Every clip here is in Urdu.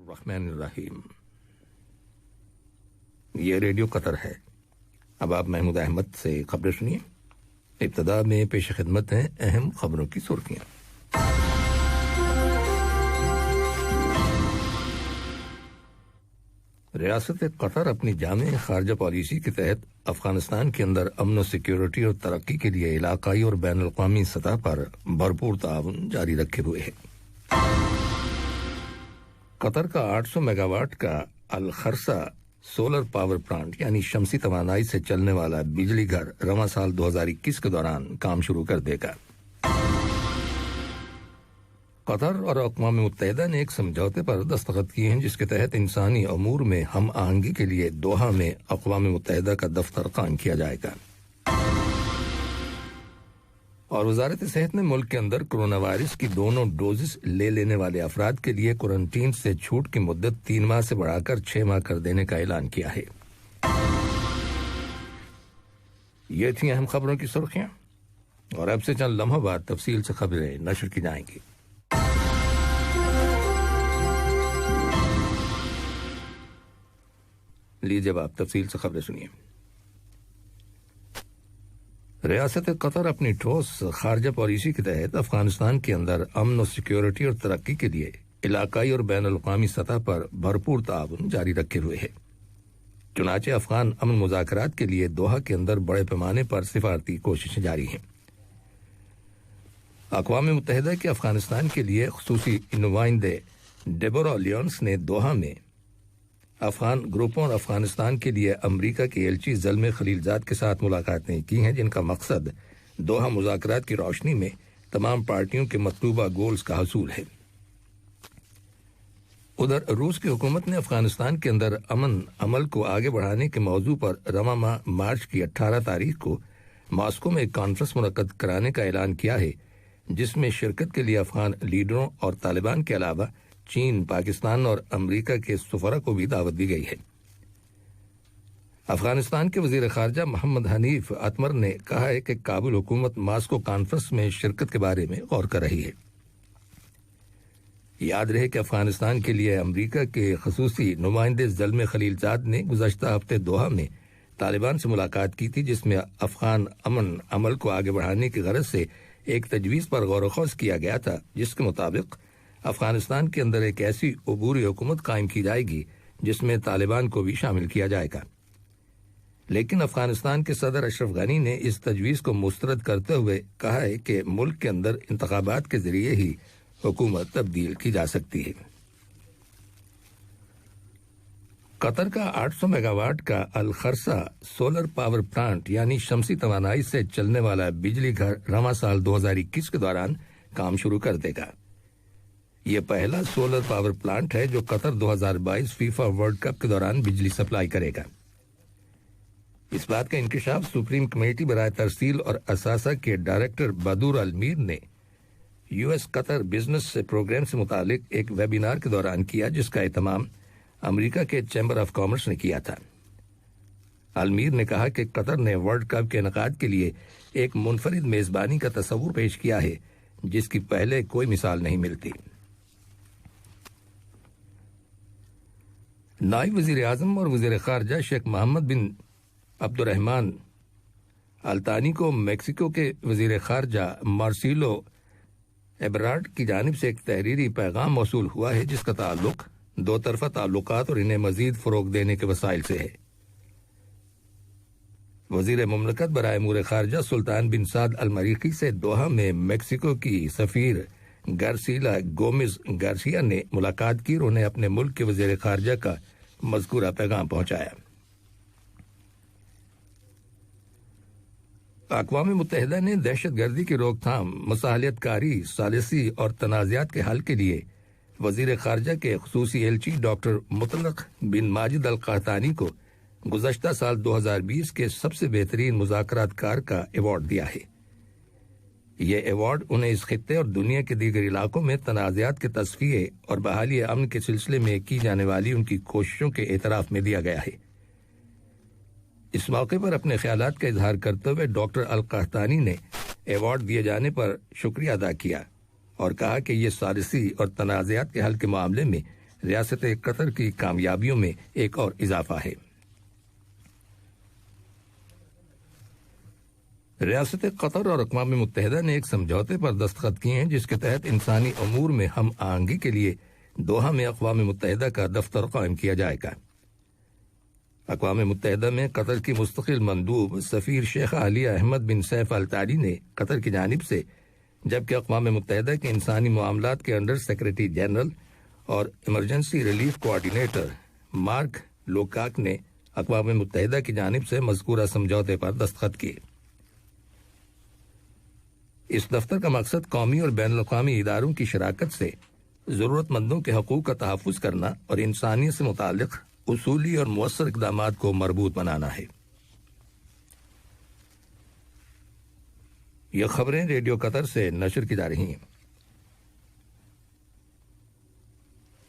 الرحمن الرحیم۔ یہ ریڈیو قطر ہے۔ اب آپ محمود احمد سے خبریں سنیے۔ ابتدا میں پیش خدمت ہیں اہم خبروں کی سرخیاں۔ ریاست قطر اپنی جامع خارجہ پالیسی کے تحت افغانستان کے اندر امن و سیکیورٹی اور ترقی کے لیے علاقائی اور بین الاقوامی سطح پر بھرپور تعاون جاری رکھے ہوئے ہے۔ قطر کا 800 میگا واٹ کا الخرسہ سولر پاور پلانٹ یعنی شمسی توانائی سے چلنے والا بجلی گھر رواں سال 2021 کے دوران کام شروع کر دے گا۔ قطر اور اقوام متحدہ نے ایک سمجھوتے پر دستخط کیے ہیں جس کے تحت انسانی امور میں ہم آہنگی کے لیے دوحہ میں اقوام متحدہ کا دفتر قائم کیا جائے گا۔ اور وزارت صحت نے ملک کے اندر کرونا وائرس کی دونوں ڈوزز لے لینے والے افراد کے لیے کوارنٹین سے چھوٹ کی مدت 3 ماہ سے بڑھا کر 6 ماہ کر دینے کا اعلان کیا ہے۔ یہ تھیں اہم خبروں کی سرخیاں، اور اب سے چند لمحوں بعد تفصیل سے خبریں نشر کی جائیں گی۔ لیجیے آپ تفصیل سے خبریں سنیے۔ ریاست قطر اپنی ٹھوس خارجہ پالیسی کے تحت افغانستان کے اندر امن و سیکیورٹی اور ترقی کے لیے علاقائی اور بین الاقوامی سطح پر بھرپور تعاون جاری رکھے ہوئے ہے۔ چنانچہ افغان امن مذاکرات کے لیے دوحہ کے اندر بڑے پیمانے پر سفارتی کوششیں جاری ہیں۔ اقوام متحدہ کے افغانستان کے لیے خصوصی نمائندے ڈیبورا لیونس نے دوحہ میں افغان گروپوں اور افغانستان کے لیے امریکہ کے ایلچی زلمے خلیلزاد کے ساتھ ملاقاتیں کی ہیں، جن کا مقصد دوحہ مذاکرات کی روشنی میں تمام پارٹیوں کے مطلوبہ گولز کا حصول ہے۔ ادھر روس کی حکومت نے افغانستان کے اندر امن عمل کو آگے بڑھانے کے موضوع پر رواں ماہ مارچ کی 18 تاریخ کو ماسکو میں ایک کانفرنس منعقد کرانے کا اعلان کیا ہے، جس میں شرکت کے لیے افغان لیڈروں اور طالبان کے علاوہ چین، پاکستان اور امریکہ کے سفراء کو بھی دعوت دی گئی ہے۔ افغانستان کے وزیر خارجہ محمد حنیف اتمر نے کہا ہے کہ کابل حکومت ماسکو کانفرنس میں شرکت کے بارے میں غور کر رہی ہے۔ یاد رہے کہ افغانستان کے لیے امریکہ کے خصوصی نمائندے زلمے خلیلزاد نے گزشتہ ہفتے دوحہ میں طالبان سے ملاقات کی تھی، جس میں افغان امن عمل کو آگے بڑھانے کی غرض سے ایک تجویز پر غور و خوض کیا گیا تھا، جس کے مطابق افغانستان کے اندر ایک ایسی عبوری حکومت قائم کی جائے گی جس میں طالبان کو بھی شامل کیا جائے گا۔ لیکن افغانستان کے صدر اشرف غنی نے اس تجویز کو مسترد کرتے ہوئے کہا ہے کہ ملک کے اندر انتخابات کے ذریعے ہی حکومت تبدیل کی جا سکتی ہے۔ قطر کا 800 میگا واٹ کا الخرسہ سولر پاور پلانٹ یعنی شمسی توانائی سے چلنے والا بجلی گھر رواں سال 2021 کے دوران کام شروع کر دے گا۔ یہ پہلا سولر پاور پلانٹ ہے جو قطر 2022 فیفا ورلڈ کپ کے دوران بجلی سپلائی کرے گا۔ اس بات کا انکشاف سپریم کمیٹی برائے ترسیل اور اثاثہ کے ڈائریکٹر بدور المیر نے US قطر بزنس پروگرام سے متعلق ایک ویبینار کے دوران کیا، جس کا اہتمام امریکہ کے چیمبر آف کامرس نے کیا تھا۔ المیر نے کہا کہ قطر نے ورلڈ کپ کے انعقاد کے لیے ایک منفرد میزبانی کا تصور پیش کیا ہے، جس کی پہلے کوئی مثال نہیں ملتی۔ نائب وزیر اعظم اور وزیر خارجہ شیخ محمد بن عبد الرحمن التانی کو میکسیکو کے وزیر خارجہ مارسیلو ایبرارڈ کی جانب سے ایک تحریری پیغام موصول ہوا ہے، جس کا تعلق دو طرفہ تعلقات اور انہیں مزید فروغ دینے کے وسائل سے ہے۔ وزیر مملکت برائے امور خارجہ سلطان بن سعد المریخی سے دوحہ میں میکسیکو کی سفیر گارسیلا گومز گارسیا نے ملاقات کی اور انہیں اپنے ملک کے وزیر خارجہ کا مذکورہ پیغام پہنچایا۔ اقوام متحدہ نے دہشت گردی کی روک تھام، مصالحت کاری، ثالثی اور تنازعات کے حل کے لیے وزیر خارجہ کے خصوصی ایلچی ڈاکٹر مطلق بن ماجد القحطانی کو گزشتہ سال 2020 کے سب سے بہترین مذاکرات کار کا ایوارڈ دیا ہے۔ یہ ایوارڈ انہیں اس خطے اور دنیا کے دیگر علاقوں میں تنازعات کے تصفیے اور بحالی امن کے سلسلے میں کی جانے والی ان کی کوششوں کے اعتراف میں دیا گیا ہے۔ اس موقع پر اپنے خیالات کا اظہار کرتے ہوئے ڈاکٹر القحطانی نے ایوارڈ دیے جانے پر شکریہ ادا کیا اور کہا کہ یہ ثالثی اور تنازعات کے حل کے معاملے میں ریاست قطر کی کامیابیوں میں ایک اور اضافہ ہے۔ ریاست قطر اور اقوام متحدہ نے ایک سمجھوتے پر دستخط کیے ہیں جس کے تحت انسانی امور میں ہم آہنگی کے لیے دوحہ میں اقوام متحدہ کا دفتر قائم کیا جائے گا۔ اقوام متحدہ میں قطر کی مستقل مندوب سفیر شیخ علی احمد بن سیف التاجی نے قطر کی جانب سے، جبکہ اقوام متحدہ کے انسانی معاملات کے انڈر سیکرٹری جنرل اور ایمرجنسی ریلیف کوآرڈینیٹر مارک لوکاک نے اقوام متحدہ کی جانب سے مذکورہ سمجھوتے پر دستخط کیے۔ اس دفتر کا مقصد قومی اور بین الاقوامی اداروں کی شراکت سے ضرورت مندوں کے حقوق کا تحفظ کرنا اور انسانیت سے متعلق اصولی اور مؤثر اقدامات کو مربوط بنانا ہے۔ یہ خبریں ریڈیو قطر سے نشر کی جا رہی ہیں۔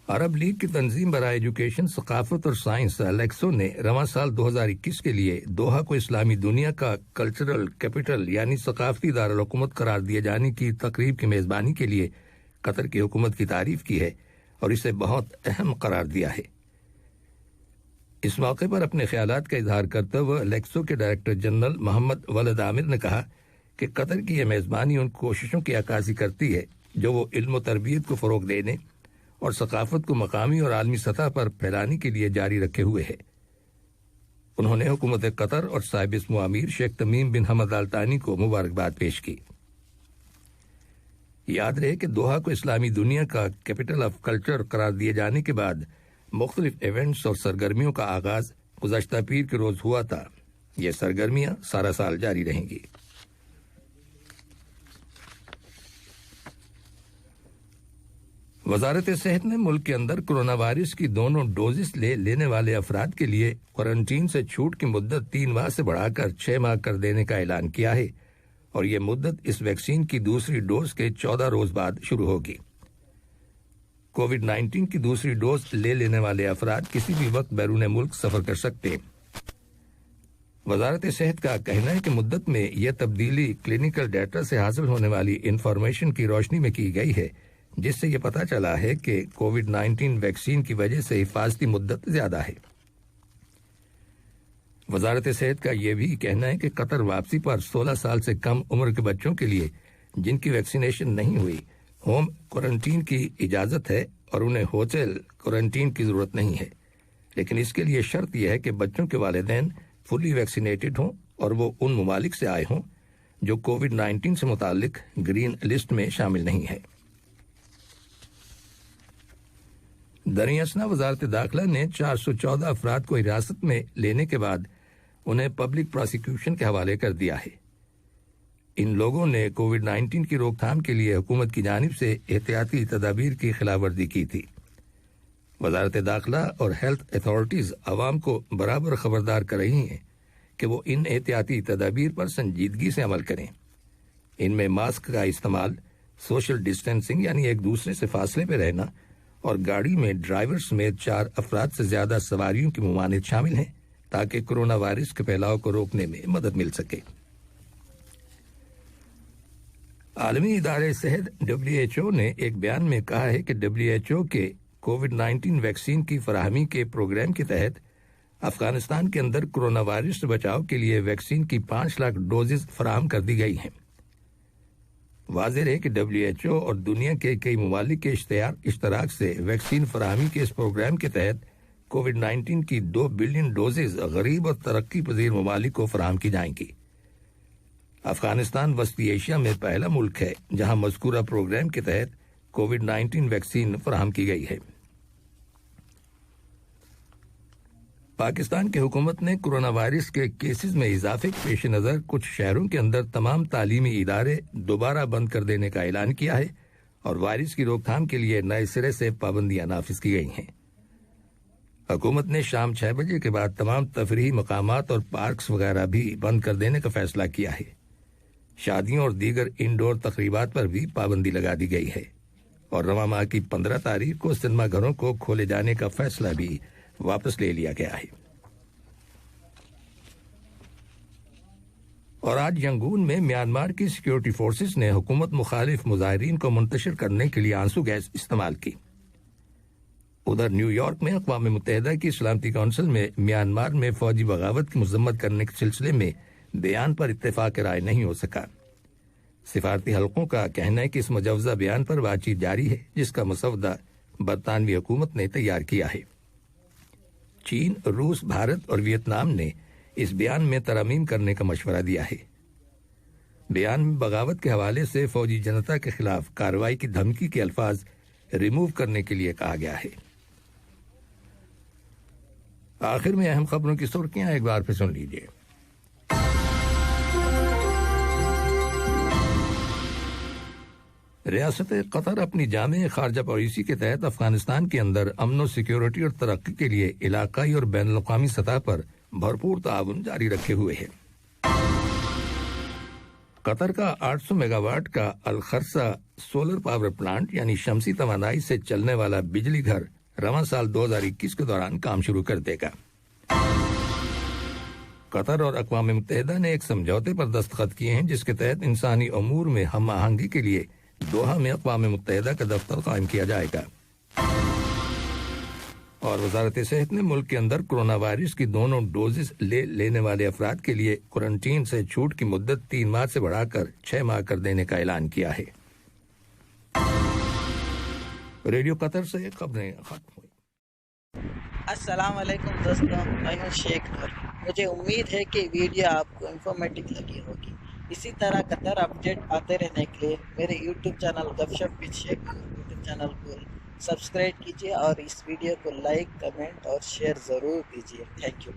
عرب لیگ کی تنظیم برائے ایجوکیشن، ثقافت اور سائنس الیکسو نے رواں سال 2021 کے لیے دوحہ کو اسلامی دنیا کا کلچرل کیپٹل یعنی ثقافتی دارالحکومت قرار دیے جانے کی تقریب کی میزبانی کے لیے قطر کی حکومت کی تعریف کی ہے اور اسے بہت اہم قرار دیا ہے۔ اس موقع پر اپنے خیالات کا اظہار کرتے ہوئے الیکسو کے ڈائریکٹر جنرل محمد ولد عامر نے کہا کہ قطر کی یہ میزبانی ان کوششوں کی عکاسی کرتی ہے جو وہ علم و تربیت کو فروغ دینے اور ثقافت کو مقامی اور عالمی سطح پر پھیلانے کے لیے جاری رکھے ہوئے ہے۔ انہوں نے حکومت قطر اور صاحب اسم امیر شیخ تمیم بن حمد آل ثانی کو مبارکباد پیش کی۔ یاد رہے کہ دوحہ کو اسلامی دنیا کا کیپٹل آف کلچر قرار دیے جانے کے بعد مختلف ایونٹس اور سرگرمیوں کا آغاز گزشتہ پیر کے روز ہوا تھا۔ یہ سرگرمیاں سارا سال جاری رہیں گی۔ وزارت صحت نے ملک کے اندر کرونا وائرس کی دونوں ڈوزز لینے والے افراد کے لیے کوارنٹین سے چھوٹ کی مدت 3 ماہ سے بڑھا کر 6 ماہ کر دینے کا اعلان کیا ہے اور یہ مدت اس ویکسین کی دوسری ڈوز کے 14 روز بعد شروع ہوگی۔ کووڈ 19 کی دوسری ڈوز لے لینے والے افراد کسی بھی وقت بیرون ملک سفر کر سکتے ہیں۔ وزارت صحت کا کہنا ہے کہ مدت میں یہ تبدیلی کلینکل ڈیٹا سے حاصل ہونے والی انفارمیشن کی روشنی میں کی گئی ہے، جس سے یہ پتہ چلا ہے کہ کووڈ 19 ویکسین کی وجہ سے حفاظتی مدت زیادہ ہے۔ وزارت صحت کا یہ بھی کہنا ہے کہ قطر واپسی پر 16 سال سے کم عمر کے بچوں کے لیے جن کی ویکسینیشن نہیں ہوئی ہوم کوارنٹین کی اجازت ہے اور انہیں ہوٹل کوارنٹین کی ضرورت نہیں ہے، لیکن اس کے لیے شرط یہ ہے کہ بچوں کے والدین فلی ویکسینیٹڈ ہوں اور وہ ان ممالک سے آئے ہوں جو کووڈ 19 سے متعلق گرین لسٹ میں شامل نہیں ہے۔ دریں وزارت داخلہ نے 414 افراد کو حراست میں لینے کے بعد انہیں پبلک پروسیکیوشن کے حوالے کر دیا ہے۔ ان لوگوں نے کووڈ 19 کی روک تھام کے لیے حکومت کی جانب سے احتیاطی تدابیر کی خلاف ورزی کی تھی۔ وزارت داخلہ اور ہیلتھ اتھارٹیز عوام کو برابر خبردار کر رہی ہیں کہ وہ ان احتیاطی تدابیر پر سنجیدگی سے عمل کریں۔ ان میں ماسک کا استعمال، سوشل ڈسٹینسنگ یعنی ایک دوسرے سے فاصلے پہ رہنا اور گاڑی میں ڈرائیور سمیت 4 افراد سے زیادہ سواریوں کی ممانعت شامل ہیں تاکہ کرونا وائرس کے پھیلاؤ کو روکنے میں مدد مل سکے۔ عالمی ادارے صحت WHO نے ایک بیان میں کہا ہے کہ WHO کے کووڈ 19 ویکسین کی فراہمی کے پروگرام کے تحت افغانستان کے اندر کرونا وائرس سے بچاؤ کے لیے ویکسین کی 5 لاکھ ڈوزز فراہم کر دی گئی ہیں۔ واضح ہے کہ WHO اور دنیا کے کئی ممالک کے اشتراک سے ویکسین فراہمی کے اس پروگرام کے تحت کووڈ 19 کی 2 بلین ڈوزز غریب اور ترقی پذیر ممالک کو فراہم کی جائیں گی۔ افغانستان وسطی ایشیا میں پہلا ملک ہے جہاں مذکورہ پروگرام کے تحت کووڈ 19 ویکسین فراہم کی گئی ہے۔ پاکستان کی حکومت نے کرونا وائرس کے کیسز میں اضافے کے پیش نظر کچھ شہروں کے اندر تمام تعلیمی ادارے دوبارہ بند کر دینے کا اعلان کیا ہے اور وائرس کی روک تھام کے لیے نئے سرے سے پابندیاں نافذ کی گئی ہیں۔ حکومت نے شام 6 بجے کے بعد تمام تفریحی مقامات اور پارکس وغیرہ بھی بند کر دینے کا فیصلہ کیا ہے۔ شادیوں اور دیگر انڈور تقریبات پر بھی پابندی لگا دی گئی ہے اور رواں ماہ کی 15 تاریخ کو سنیما گھروں کو کھولے جانے کا فیصلہ بھی واپس لے لیا گیا ہے۔ اور آج ینگون میں میانمار کی سیکیورٹی فورسز نے حکومت مخالف مظاہرین کو منتشر کرنے کے لیے آنسو گیس استعمال کی۔ ادھر نیو یارک میں اقوام متحدہ کی سلامتی کونسل میں میانمار میں فوجی بغاوت کی مذمت کرنے کے سلسلے میں بیان پر اتفاق رائے نہیں ہو سکا۔ سفارتی حلقوں کا کہنا ہے کہ اس مجوزہ بیان پر بات چیت جاری ہے، جس کا مسودہ برطانوی حکومت نے تیار کیا ہے۔ چین، روس، بھارت اور ویتنام نے اس بیان میں ترامیم کرنے کا مشورہ دیا ہے۔ بیان میں بغاوت کے حوالے سے فوجی جنتا کے خلاف کارروائی کی دھمکی کے الفاظ ریموو کرنے کے لیے کہا گیا ہے۔ آخر میں اہم خبروں کی سرخیاں ایک بار پھر سن لیجیے۔ ریاست قطر اپنی جامع خارجہ پالیسی کے تحت افغانستان کے اندر امن و سیکیورٹی اور ترقی کے لیے علاقائی اور بین الاقوامی سطح پر بھرپور تعاون جاری رکھے ہوئے ہے۔ قطر کا 800 میگا واٹ کا الخرسہ سولر پاور پلانٹ یعنی شمسی توانائی سے چلنے والا بجلی گھر رواں سال 2021 کے دوران کام شروع کر دے گا۔ قطر اور اقوام متحدہ نے ایک سمجھوتے پر دستخط کیے ہیں، جس کے تحت انسانی امور میں ہم آہنگی کے لیے دوحہ میں اقوام متحدہ کا دفتر قائم کیا جائے گا۔ اور وزارت صحت نے ملک کے اندر کرونا وائرس کی دونوں ڈوزز لینے والے افراد کے لیے کوارنٹین سے چھوٹ کی مدت 3 ماہ سے بڑھا کر 6 ماہ کر دینے کا اعلان کیا ہے۔ ریڈیو قطر سے خبریں ختم ہوئی۔ السلام علیکم دوستوں، میں ہوں شیخ نور۔ مجھے امید ہے کہ ویڈیو آپ کو انفارمیٹو لگی ہوگی۔ اسی طرح قطر اپڈیٹ آتے رہنے کے لیے میرے یوٹیوب چینل گپ ship with Sheikh Noor YouTube channel کو سبسکرائب کیجیے اور اس ویڈیو کو لائک، کمنٹ اور شیئر ضرور کیجیے۔ Thank you.